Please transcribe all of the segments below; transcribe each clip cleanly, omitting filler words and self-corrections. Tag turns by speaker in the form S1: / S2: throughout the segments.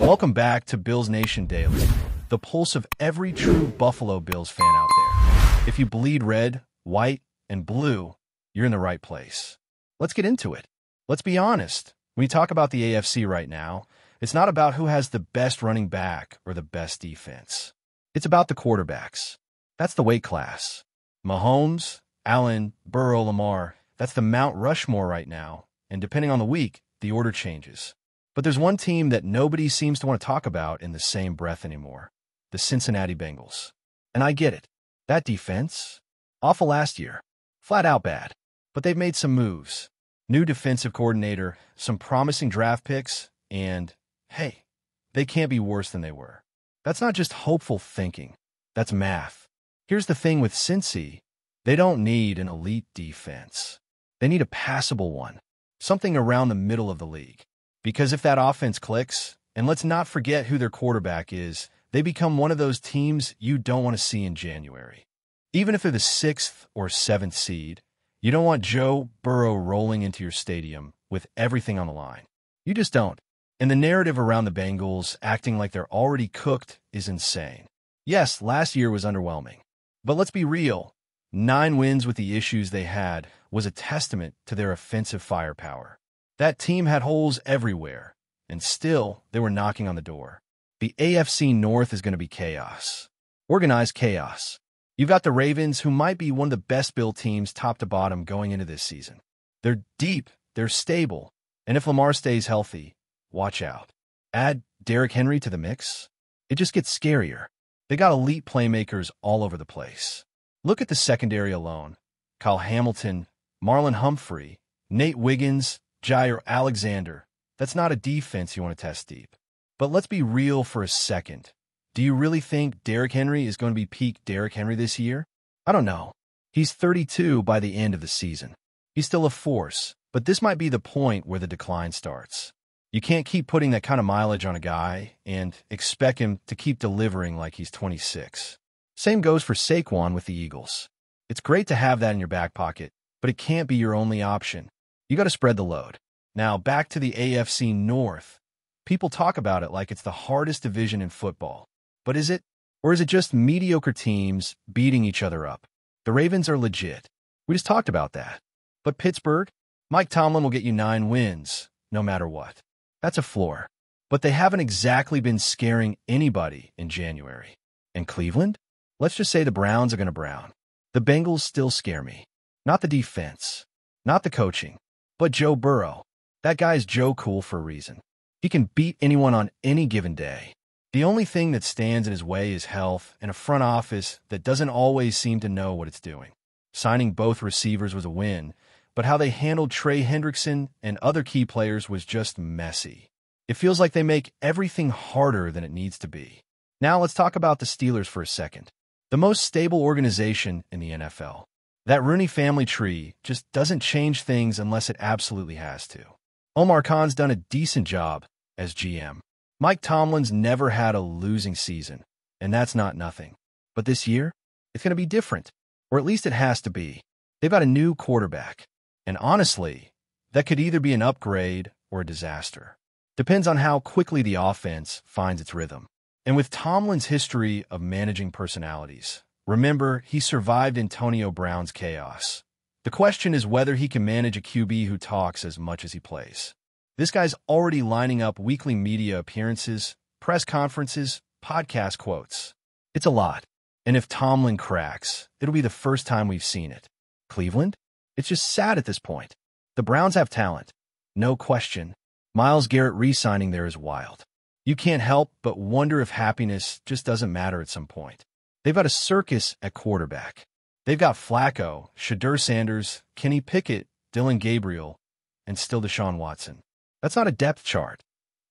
S1: Welcome back to Bills Nation Daily, the pulse of every true Buffalo Bills fan out there. If you bleed red, white, and blue, you're in the right place. Let's get into it. Let's be honest. When you talk about the AFC right now, it's not about who has the best running back or the best defense. It's about the quarterbacks. That's the weight class. Mahomes, Allen, Burrow, Lamar, that's the Mount Rushmore right now, and depending on the week, the order changes. But there's one team that nobody seems to want to talk about in the same breath anymore, the Cincinnati Bengals. And I get it. That defense? Awful last year. Flat out bad. But they've made some moves. New defensive coordinator, some promising draft picks, and, hey, they can't be worse than they were. That's not just hopeful thinking. That's math. Here's the thing with Cincy. They don't need an elite defense. They need a passable one. Something around the middle of the league. Because if that offense clicks, and let's not forget who their quarterback is, they become one of those teams you don't want to see in January. Even if they're the 6th or 7th seed, you don't want Joe Burrow rolling into your stadium with everything on the line. You just don't. And the narrative around the Bengals acting like they're already cooked is insane. Yes, last year was underwhelming. But let's be real. 9 wins with the issues they had was a testament to their offensive firepower. That team had holes everywhere, and still, they were knocking on the door. The AFC North is going to be chaos. Organized chaos. You've got the Ravens, who might be one of the best-built teams top to bottom going into this season. They're deep, they're stable, and if Lamar stays healthy, watch out. Add Derrick Henry to the mix, it just gets scarier. They got elite playmakers all over the place. Look at the secondary alone. Kyle Hamilton, Marlon Humphrey, Nate Wiggins, Jair Alexander. That's not a defense you want to test deep. But let's be real for a second. Do you really think Derrick Henry is going to be peak Derrick Henry this year? I don't know. He's 32 by the end of the season. He's still a force, but this might be the point where the decline starts. You can't keep putting that kind of mileage on a guy and expect him to keep delivering like he's 26. Same goes for Saquon with the Eagles. It's great to have that in your back pocket, but it can't be your only option. You got to spread the load. Now, back to the AFC North. People talk about it like it's the hardest division in football. But is it? Or is it just mediocre teams beating each other up? The Ravens are legit. We just talked about that. But Pittsburgh? Mike Tomlin will get you 9 wins, no matter what. That's a floor. But they haven't exactly been scaring anybody in January. And Cleveland? Let's just say the Browns are going to brown. The Bengals still scare me. Not the defense. Not the coaching. But Joe Burrow. That guy's Joe Cool for a reason. He can beat anyone on any given day. The only thing that stands in his way is health and a front office that doesn't always seem to know what it's doing. Signing both receivers was a win, but how they handled Trey Hendrickson and other key players was just messy. It feels like they make everything harder than it needs to be. Now let's talk about the Steelers for a second. The most stable organization in the NFL. That Rooney family tree just doesn't change things unless it absolutely has to. Omar Khan's done a decent job as GM. Mike Tomlin's never had a losing season, and that's not nothing. But this year, it's going to be different, or at least it has to be. They've got a new quarterback, and honestly, that could either be an upgrade or a disaster. Depends on how quickly the offense finds its rhythm. And with Tomlin's history of managing personalities, remember, he survived Antonio Brown's chaos. The question is whether he can manage a QB who talks as much as he plays. This guy's already lining up weekly media appearances, press conferences, podcast quotes. It's a lot. And if Tomlin cracks, it'll be the first time we've seen it. Cleveland? It's just sad at this point. The Browns have talent. No question. Myles Garrett re-signing there is wild. You can't help but wonder if happiness just doesn't matter at some point. They've got a circus at quarterback. They've got Flacco, Shadur Sanders, Kenny Pickett, Dylan Gabriel, and still Deshaun Watson. That's not a depth chart.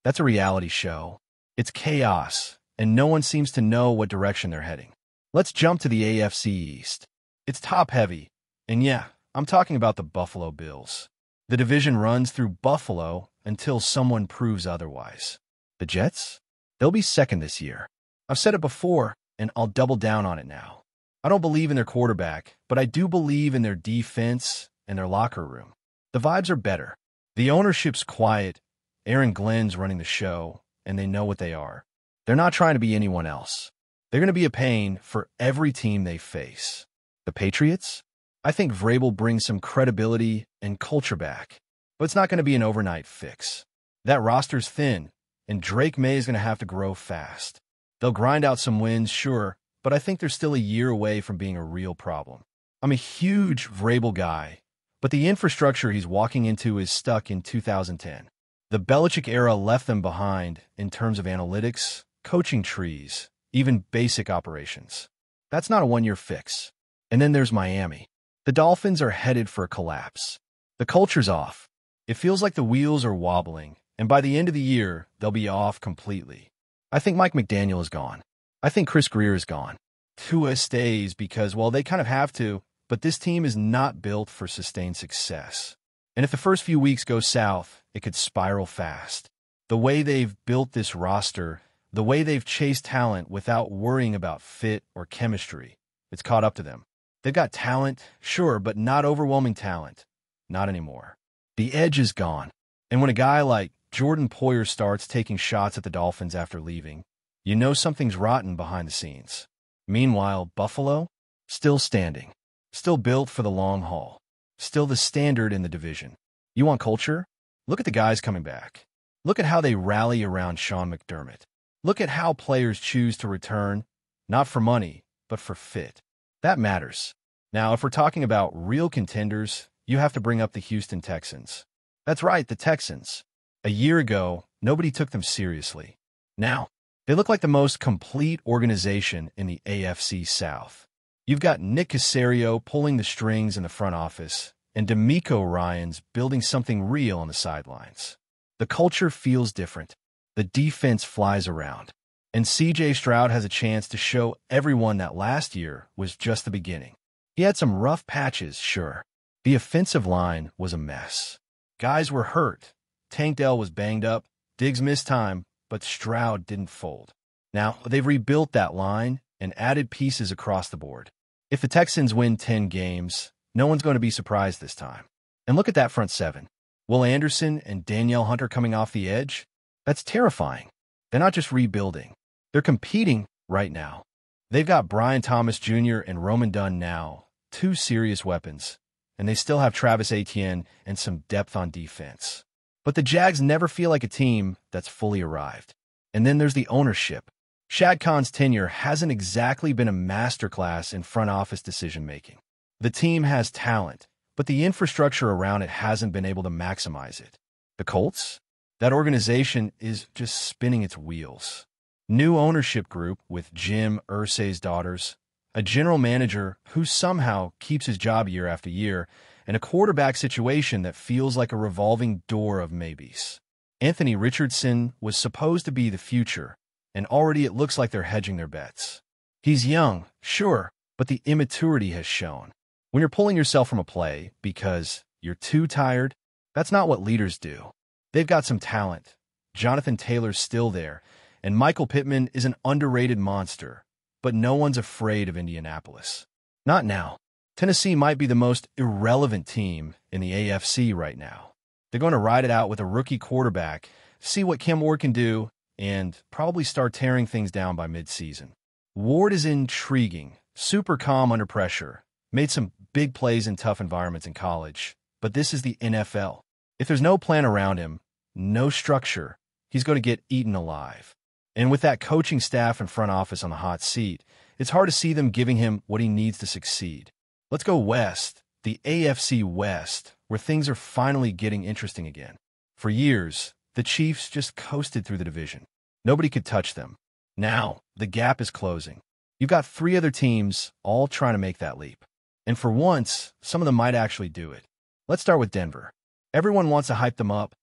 S1: That's a reality show. It's chaos, and no one seems to know what direction they're heading. Let's jump to the AFC East. It's top-heavy, and yeah, I'm talking about the Buffalo Bills. The division runs through Buffalo until someone proves otherwise. The Jets? They'll be second this year. I've said it before, and I'll double down on it now. I don't believe in their quarterback, but I do believe in their defense and their locker room. The vibes are better. The ownership's quiet. Aaron Glenn's running the show, and they know what they are. They're not trying to be anyone else. They're going to be a pain for every team they face. The Patriots? I think Vrabel brings some credibility and culture back, but it's not going to be an overnight fix. That roster's thin, and Drake May is going to have to grow fast. They'll grind out some wins, sure, but I think they're still a year away from being a real problem. I'm a huge Vrabel guy, but the infrastructure he's walking into is stuck in 2010. The Belichick era left them behind in terms of analytics, coaching trees, even basic operations. That's not a one-year fix. And then there's Miami. The Dolphins are headed for a collapse. The culture's off. It feels like the wheels are wobbling, and by the end of the year, they'll be off completely. I think Mike McDaniel is gone. I think Chris Greer is gone. Tua stays because, well, they kind of have to, but this team is not built for sustained success. And if the first few weeks go south, it could spiral fast. The way they've built this roster, the way they've chased talent without worrying about fit or chemistry, it's caught up to them. They've got talent, sure, but not overwhelming talent. Not anymore. The edge is gone. And when a guy like Jordan Poyer starts taking shots at the Dolphins after leaving, you know something's rotten behind the scenes. Meanwhile, Buffalo? Still standing. Still built for the long haul. Still the standard in the division. You want culture? Look at the guys coming back. Look at how they rally around Sean McDermott. Look at how players choose to return, not for money, but for fit. That matters. Now, if we're talking about real contenders, you have to bring up the Houston Texans. That's right, the Texans. A year ago, nobody took them seriously. Now, they look like the most complete organization in the AFC South. You've got Nick Caserio pulling the strings in the front office, and D'Amico Ryans building something real on the sidelines. The culture feels different. The defense flies around. And C.J. Stroud has a chance to show everyone that last year was just the beginning. He had some rough patches, sure. The offensive line was a mess. Guys were hurt. Tank Dell was banged up. Diggs missed time, but Stroud didn't fold. Now, they've rebuilt that line and added pieces across the board. If the Texans win 10 games, no one's going to be surprised this time. And look at that front seven. Will Anderson and Danielle Hunter coming off the edge? That's terrifying. They're not just rebuilding. They're competing right now. They've got Brian Thomas Jr. and Roman Dunn now, two serious weapons, and they still have Travis Etienne and some depth on defense. But the Jags never feel like a team that's fully arrived. And then there's the ownership. Shad Khan's tenure hasn't exactly been a masterclass in front office decision-making. The team has talent, but the infrastructure around it hasn't been able to maximize it. The Colts? That organization is just spinning its wheels. New ownership group with Jim Irsay's daughters, a general manager who somehow keeps his job year after year, and a quarterback situation that feels like a revolving door of maybes. Anthony Richardson was supposed to be the future, and already it looks like they're hedging their bets. He's young, sure, but the immaturity has shown. When you're pulling yourself from a play because you're too tired, that's not what leaders do. They've got some talent. Jonathan Taylor's still there, and Michael Pittman is an underrated monster, but no one's afraid of Indianapolis. Not now. Tennessee might be the most irrelevant team in the AFC right now. They're going to ride it out with a rookie quarterback, see what Cam Ward can do, and probably start tearing things down by midseason. Ward is intriguing, super calm under pressure, made some big plays in tough environments in college, but this is the NFL. If there's no plan around him, no structure, he's going to get eaten alive. And with that coaching staff and front office on the hot seat, it's hard to see them giving him what he needs to succeed. Let's go west, the AFC West, where things are finally getting interesting again. For years, the Chiefs just coasted through the division. Nobody could touch them. Now, the gap is closing. You've got three other teams all trying to make that leap. And for once, some of them might actually do it. Let's start with Denver. Everyone wants to hype them up,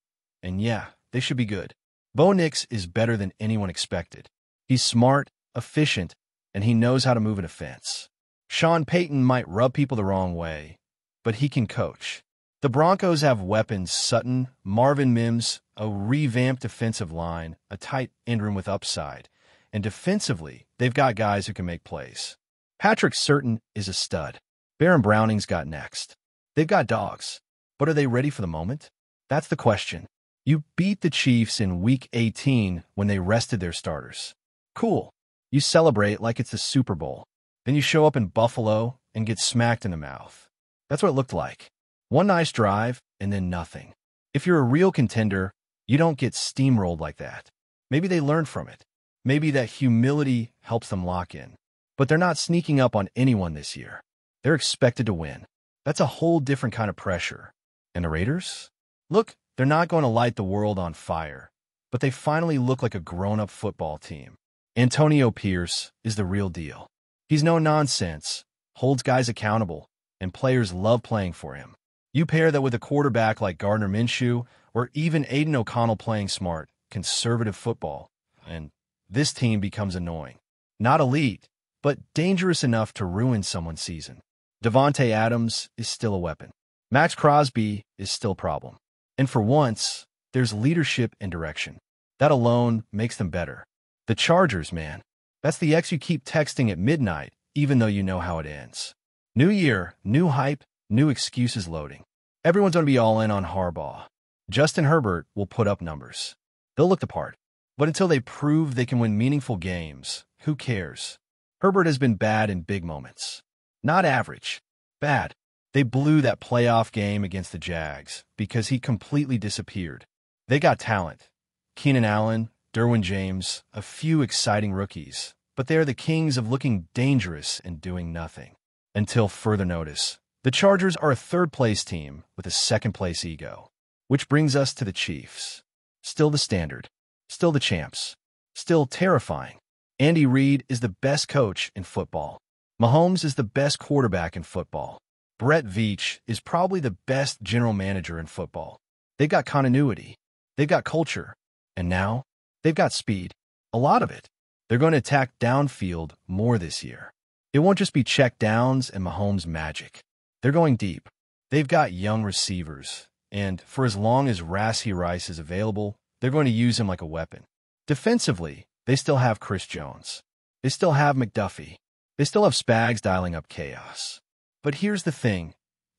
S1: and yeah, they should be good. Bo Nix is better than anyone expected. He's smart, efficient, and he knows how to move an offense. Sean Payton might rub people the wrong way, but he can coach. The Broncos have weapons: Sutton, Marvin Mims, a revamped defensive line, a tight end room with upside, and defensively, they've got guys who can make plays. Patrick Surtain is a stud. Baron Browning's got next. They've got dogs, but are they ready for the moment? That's the question. You beat the Chiefs in Week 18 when they rested their starters. Cool. You celebrate like it's the Super Bowl. Then you show up in Buffalo and get smacked in the mouth. That's what it looked like. One nice drive, and then nothing. If you're a real contender, you don't get steamrolled like that. Maybe they learned from it. Maybe that humility helps them lock in. But they're not sneaking up on anyone this year. They're expected to win. That's a whole different kind of pressure. And the Raiders? Look, they're not going to light the world on fire, but they finally look like a grown-up football team. Antonio Pierce is the real deal. He's no nonsense, holds guys accountable, and players love playing for him. You pair that with a quarterback like Gardner Minshew or even Aiden O'Connell playing smart, conservative football, and this team becomes annoying. Not elite, but dangerous enough to ruin someone's season. Devontae Adams is still a weapon. Max Crosby is still a problem. And for once, there's leadership and direction. That alone makes them better. The Chargers, man. That's the ex you keep texting at midnight, even though you know how it ends. New year, new hype, new excuses loading. Everyone's going to be all in on Harbaugh. Justin Herbert will put up numbers. They'll look the part. But until they prove they can win meaningful games, who cares? Herbert has been bad in big moments. Not average. Bad. They blew that playoff game against the Jags because he completely disappeared. They got talent. Keenan Allen, Derwin James, a few exciting rookies, but they are the kings of looking dangerous and doing nothing. Until further notice, the Chargers are a third-place team with a second-place ego. Which brings us to the Chiefs. Still the standard. Still the champs. Still terrifying. Andy Reid is the best coach in football. Mahomes is the best quarterback in football. Brett Veach is probably the best general manager in football. They've got continuity. They've got culture. And now, they've got speed. A lot of it. They're going to attack downfield more this year. It won't just be check downs and Mahomes magic. They're going deep. They've got young receivers. And for as long as Rashee Rice is available, they're going to use him like a weapon. Defensively, they still have Chris Jones. They still have McDuffie. They still have Spags dialing up chaos. But here's the thing.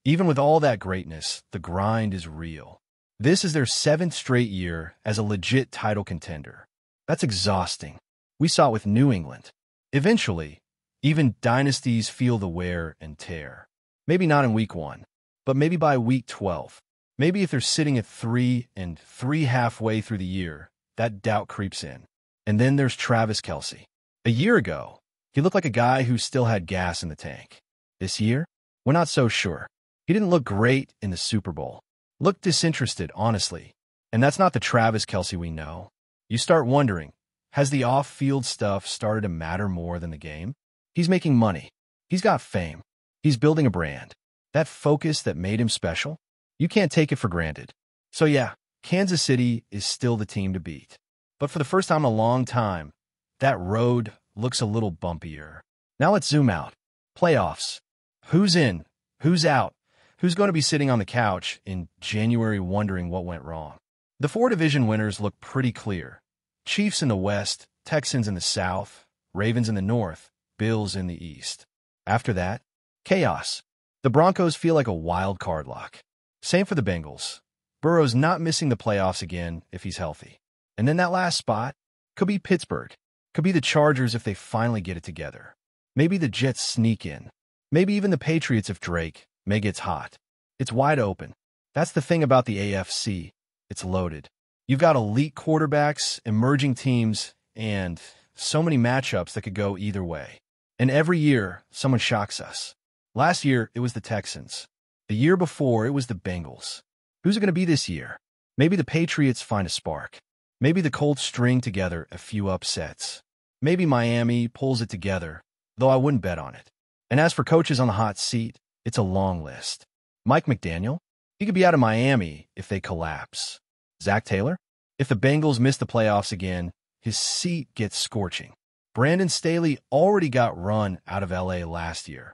S1: Even with all that greatness, the grind is real. This is their 7th straight year as a legit title contender. That's exhausting. We saw it with New England. Eventually, even dynasties feel the wear and tear. Maybe not in week 1, but maybe by week 12. Maybe if they're sitting at 3-3 halfway through the year, that doubt creeps in. And then there's Travis Kelce. A year ago, he looked like a guy who still had gas in the tank. This year, we're not so sure. He didn't look great in the Super Bowl. Looked disinterested, honestly. And that's not the Travis Kelce we know. You start wondering, has the off-field stuff started to matter more than the game? He's making money. He's got fame. He's building a brand. That focus that made him special, you can't take it for granted. So yeah, Kansas City is still the team to beat. But for the first time in a long time, that road looks a little bumpier. Now let's zoom out. Playoffs. Who's in? Who's out? Who's going to be sitting on the couch in January wondering what went wrong? The 4 division winners look pretty clear. Chiefs in the West, Texans in the South, Ravens in the North, Bills in the East. After that, chaos. The Broncos feel like a wild card lock. Same for the Bengals. Burrow's not missing the playoffs again if he's healthy. And then that last spot could be Pittsburgh. Could be the Chargers if they finally get it together. Maybe the Jets sneak in. Maybe even the Patriots if Drake gets hot. It's wide open. That's the thing about the AFC. It's loaded. You've got elite quarterbacks, emerging teams, and so many matchups that could go either way. And every year, someone shocks us. Last year, it was the Texans. The year before, it was the Bengals. Who's it going to be this year? Maybe the Patriots find a spark. Maybe the Colts string together a few upsets. Maybe Miami pulls it together, though I wouldn't bet on it. And as for coaches on the hot seat, it's a long list. Mike McDaniel? He could be out of Miami if they collapse. Zach Taylor? If the Bengals miss the playoffs again, his seat gets scorching. Brandon Staley already got run out of LA last year.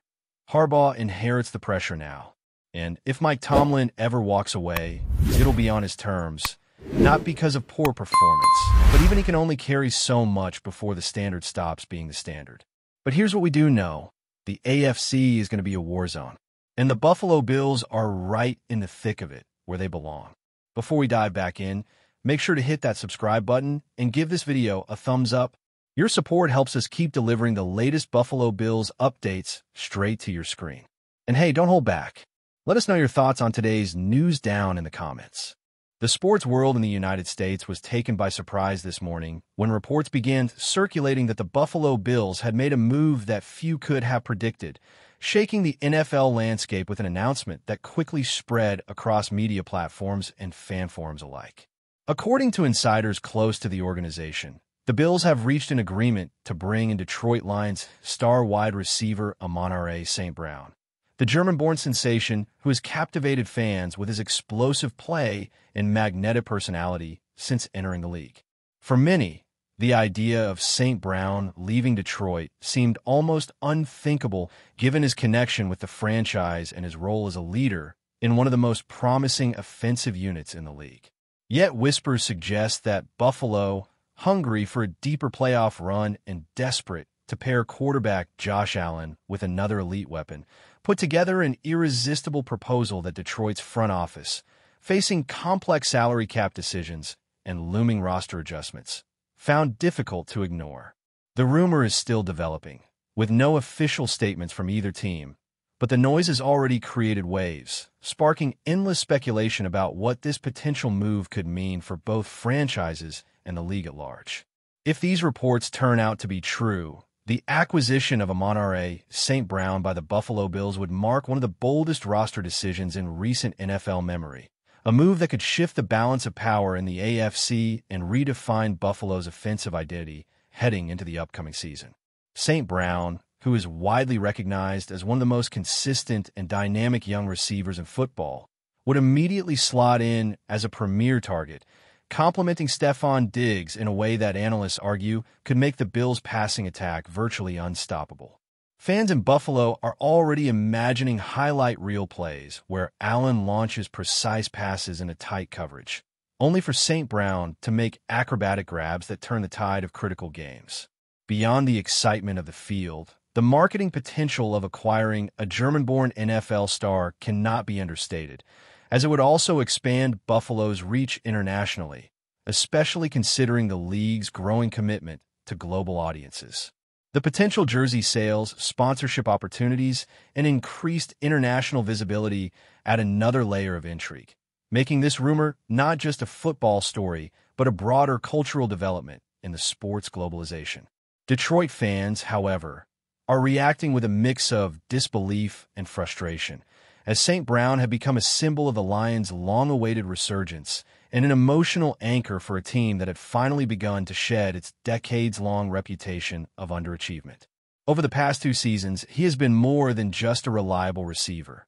S1: Harbaugh inherits the pressure now. And if Mike Tomlin ever walks away, it'll be on his terms. Not because of poor performance, but even he can only carry so much before the standard stops being the standard. But here's what we do know. The AFC is going to be a war zone. And the Buffalo Bills are right in the thick of it, where they belong. Before we dive back in, make sure to hit that subscribe button and give this video a thumbs up. Your support helps us keep delivering the latest Buffalo Bills updates straight to your screen. And hey, don't hold back. Let us know your thoughts on today's news down in the comments. The sports world in the United States was taken by surprise this morning when reports began circulating that the Buffalo Bills had made a move that few could have predicted, shaking the NFL landscape with an announcement that quickly spread across media platforms and fan forums alike. According to insiders close to the organization, the Bills have reached an agreement to bring in Detroit Lions star wide receiver AMON-RA St. Brown. The German-born sensation, who has captivated fans with his explosive play and magnetic personality since entering the league. For many, the idea of St. Brown leaving Detroit seemed almost unthinkable given his connection with the franchise and his role as a leader in one of the most promising offensive units in the league. Yet whispers suggest that Buffalo, hungry for a deeper playoff run and desperate to pair quarterback Josh Allen with another elite weapon, put together an irresistible proposal that Detroit's front office, facing complex salary cap decisions and looming roster adjustments, found difficult to ignore. The rumor is still developing, with no official statements from either team, but the noise has already created waves, sparking endless speculation about what this potential move could mean for both franchises and the league at large. If these reports turn out to be true, the acquisition of AMON-RA St. Brown by the Buffalo Bills would mark one of the boldest roster decisions in recent NFL memory, a move that could shift the balance of power in the AFC and redefine Buffalo's offensive identity heading into the upcoming season. St. Brown, who is widely recognized as one of the most consistent and dynamic young receivers in football, would immediately slot in as a premier target, complementing Stephon Diggs in a way that analysts argue could make the Bills' passing attack virtually unstoppable. Fans in Buffalo are already imagining highlight reel plays where Allen launches precise passes into tight coverage, only for St. Brown to make acrobatic grabs that turn the tide of critical games. Beyond the excitement of the field, the marketing potential of acquiring a German-born NFL star cannot be understated, as it would also expand Buffalo's reach internationally, especially considering the league's growing commitment to global audiences. The potential jersey sales, sponsorship opportunities, and increased international visibility add another layer of intrigue, making this rumor not just a football story, but a broader cultural development in the sport's globalization. Detroit fans, however, are reacting with a mix of disbelief and frustration, as St. Brown had become a symbol of the Lions' long-awaited resurgence and an emotional anchor for a team that had finally begun to shed its decades-long reputation of underachievement. Over the past 2 seasons, he has been more than just a reliable receiver.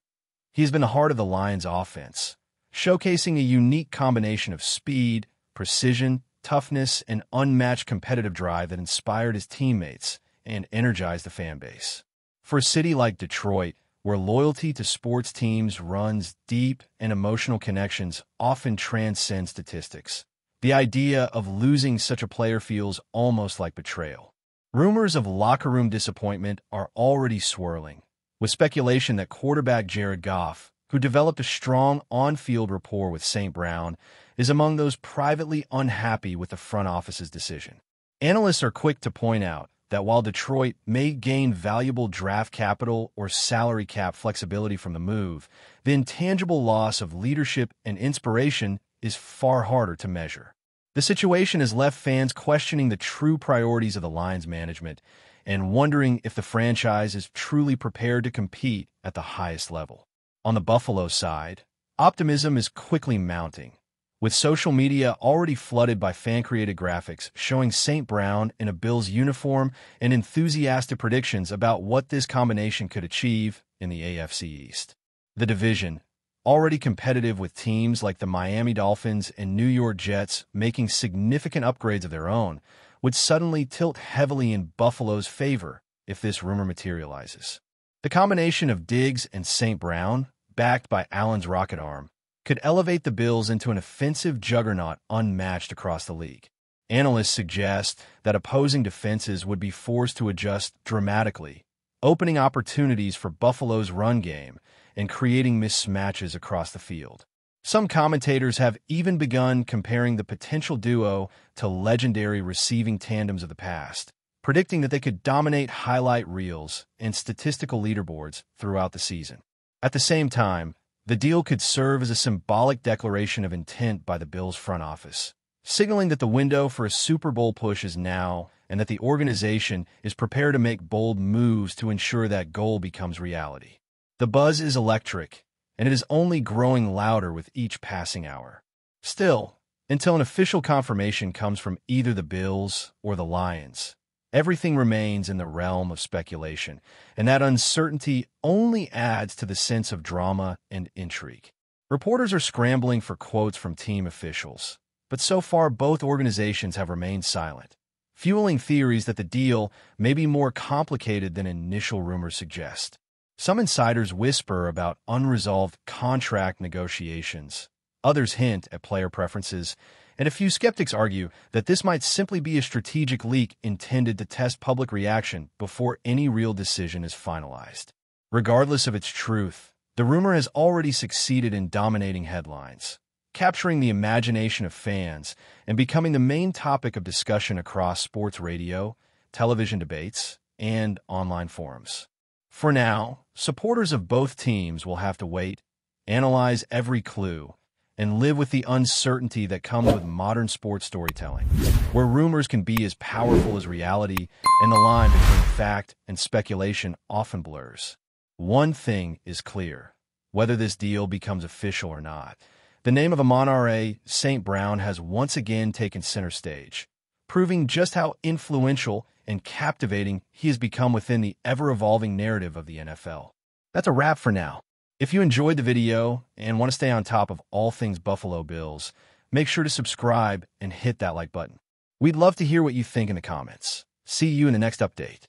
S1: He has been the heart of the Lions' offense, showcasing a unique combination of speed, precision, toughness, and unmatched competitive drive that inspired his teammates and energized the fan base. For a city like Detroit, where loyalty to sports teams runs deep and emotional connections often transcend statistics, the idea of losing such a player feels almost like betrayal. Rumors of locker room disappointment are already swirling, with speculation that quarterback Jared Goff, who developed a strong on-field rapport with St. Brown, is among those privately unhappy with the front office's decision. Analysts are quick to point out that while Detroit may gain valuable draft capital or salary cap flexibility from the move, the intangible loss of leadership and inspiration is far harder to measure. The situation has left fans questioning the true priorities of the Lions management and wondering if the franchise is truly prepared to compete at the highest level. On the Buffalo side, optimism is quickly mounting, with social media already flooded by fan-created graphics showing St. Brown in a Bills uniform and enthusiastic predictions about what this combination could achieve in the AFC East. The division, already competitive with teams like the Miami Dolphins and New York Jets making significant upgrades of their own, would suddenly tilt heavily in Buffalo's favor if this rumor materializes. The combination of Diggs and St. Brown, backed by Allen's rocket arm, could elevate the Bills into an offensive juggernaut unmatched across the league. Analysts suggest that opposing defenses would be forced to adjust dramatically, opening opportunities for Buffalo's run game and creating mismatches across the field. Some commentators have even begun comparing the potential duo to legendary receiving tandems of the past, predicting that they could dominate highlight reels and statistical leaderboards throughout the season. At the same time, the deal could serve as a symbolic declaration of intent by the Bills front office, signaling that the window for a Super Bowl push is now and that the organization is prepared to make bold moves to ensure that goal becomes reality. The buzz is electric, and it is only growing louder with each passing hour. Still, until an official confirmation comes from either the Bills or the Lions, everything remains in the realm of speculation, and that uncertainty only adds to the sense of drama and intrigue. Reporters are scrambling for quotes from team officials, but so far both organizations have remained silent, fueling theories that the deal may be more complicated than initial rumors suggest. Some insiders whisper about unresolved contract negotiations, others hint at player preferences, and a few skeptics argue that this might simply be a strategic leak intended to test public reaction before any real decision is finalized. Regardless of its truth, the rumor has already succeeded in dominating headlines, capturing the imagination of fans and becoming the main topic of discussion across sports radio, television debates, and online forums. For now, supporters of both teams will have to wait, analyze every clue, and live with the uncertainty that comes with modern sports storytelling, where rumors can be as powerful as reality and the line between fact and speculation often blurs. One thing is clear: whether this deal becomes official or not, the name of AMON-RA St. Brown has once again taken center stage, proving just how influential and captivating he has become within the ever-evolving narrative of the NFL. That's a wrap for now. If you enjoyed the video and want to stay on top of all things Buffalo Bills, make sure to subscribe and hit that like button. We'd love to hear what you think in the comments. See you in the next update.